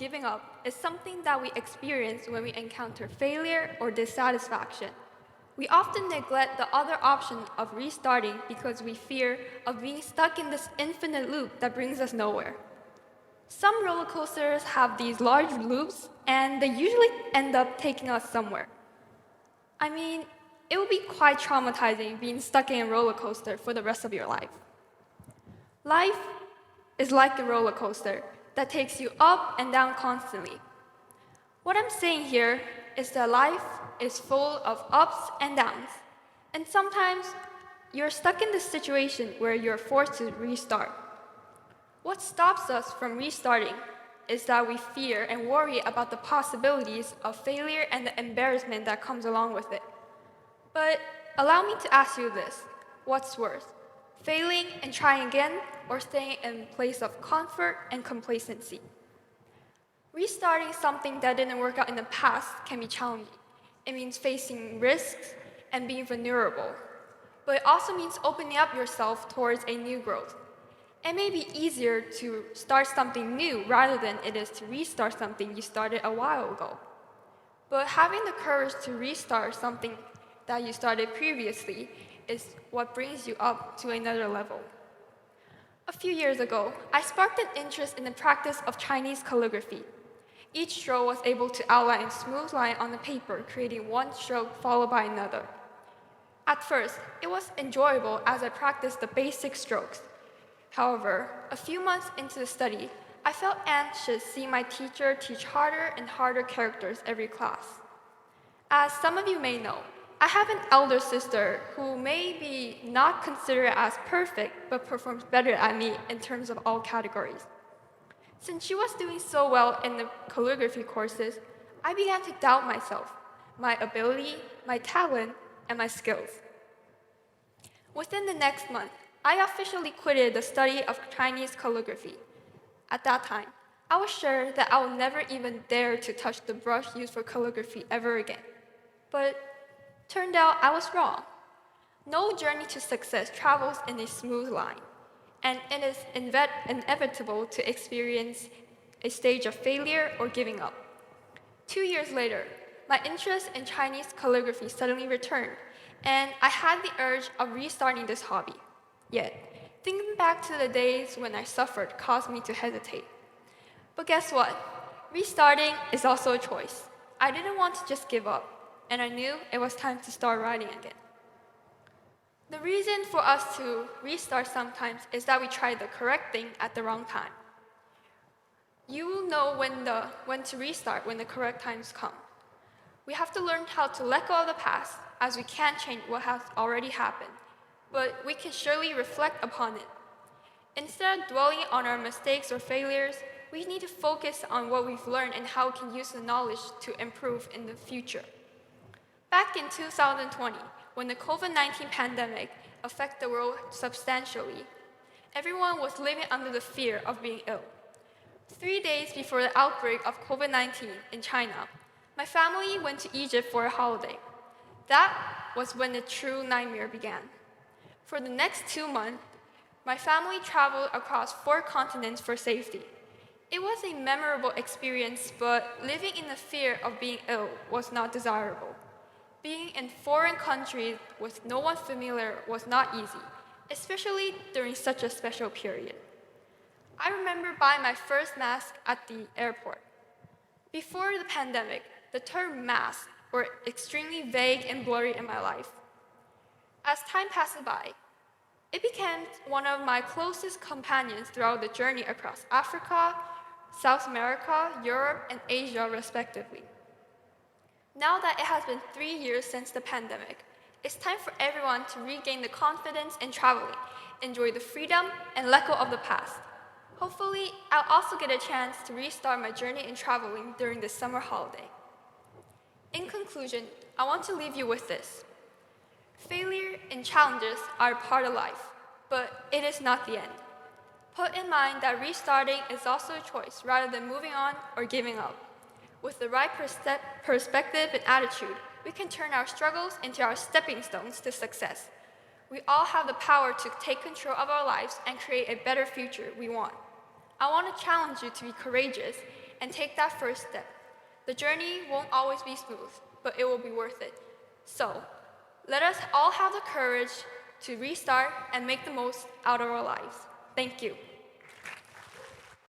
giving up is something that we experience when we encounter failure or dissatisfaction. We often neglect the other option of restarting because we fear of being stuck in this infinite loop that brings us nowhere. Some roller coasters have these large loops, and they usually end up taking us somewhere. I mean, it would be quite traumatizing being stuck in a roller coaster for the rest of your life. Life is like a roller coaster that takes you up and down constantly. What I'm saying here is that life is full of ups and downs, and sometimes you're stuck in this situation where you're forced to restart. What stops us from restarting is that we fear and worry about the possibilities of failure and the embarrassment that comes along with it. But allow me to ask you this: what's worse, failing and trying again, or staying in a place of comfort and complacency? Restarting something that didn't work out in the past can be challenging. It means facing risks and being vulnerable. But it also means opening up yourself towards a new growth. It may be easier to start something new rather than it is to restart something you started a while ago. But having the courage to restart something that you started previously is what brings you up to another level. A few years ago, I sparked an interest in the practice of Chinese calligraphy. Each stroke was able to outline a smooth line on the paper, creating one stroke followed by another. At first, it was enjoyable as I practiced the basic strokes. However, a few months into the study, I felt anxious seeing my teacher teach harder and harder characters every class. As some of you may know, I have an elder sister who may be not considered as perfect, but performs better than me in terms of all categories. Since she was doing so well in the calligraphy courses, I began to doubt myself, my ability, my talent, and my skills. Within the next month, I officially quitted the study of Chinese calligraphy. At that time, I was sure that I would never even dare to touch the brush used for calligraphy ever again. But turned out I was wrong. No journey to success travels in a smooth line, and it is inevitable to experience a stage of failure or giving up. 2 years later, my interest in Chinese calligraphy suddenly returned, and I had the urge of restarting this hobby. Yet, thinking back to the days when I suffered caused me to hesitate. But guess what? Restarting is also a choice. I didn't want to just give up, and I knew it was time to start writing again. The reason for us to restart sometimes is that we try the correct thing at the wrong time. You will know when to restart when the correct times come. We have to learn how to let go of the past, as we can't change what has already happened, but we can surely reflect upon it. Instead of dwelling on our mistakes or failures, we need to focus on what we've learned and how we can use the knowledge to improve in the future. Back in 2020, when the COVID-19 pandemic affected the world substantially, everyone was living under the fear of being ill. 3 days before the outbreak of COVID-19 in China, my family went to Egypt for a holiday. That was when the true nightmare began. For the next 2 months, my family traveled across 4 continents for safety. It was a memorable experience, but living in the fear of being ill was not desirable. Being in foreign countries with no one familiar was not easy, especially during such a special period. I remember buying my first mask at the airport. Before the pandemic, the term mask were extremely vague and blurry in my life. As time passed by, it became one of my closest companions throughout the journey across Africa, South America, Europe, and Asia, respectively. Now that it has been 3 years since the pandemic, it's time for everyone to regain the confidence in traveling, enjoy the freedom, and let go of the past. Hopefully, I'll also get a chance to restart my journey in traveling during this summer holiday. In conclusion, I want to leave you with this. Failure and challenges are a part of life, but it is not the end. Put in mind that restarting is also a choice rather than moving on or giving up. With the right perspective and attitude, we can turn our struggles into our stepping stones to success. We all have the power to take control of our lives and create a better future we want. I want to challenge you to be courageous and take that first step. The journey won't always be smooth, but it will be worth it. So, let us all have the courage to restart and make the most out of our lives. Thank you.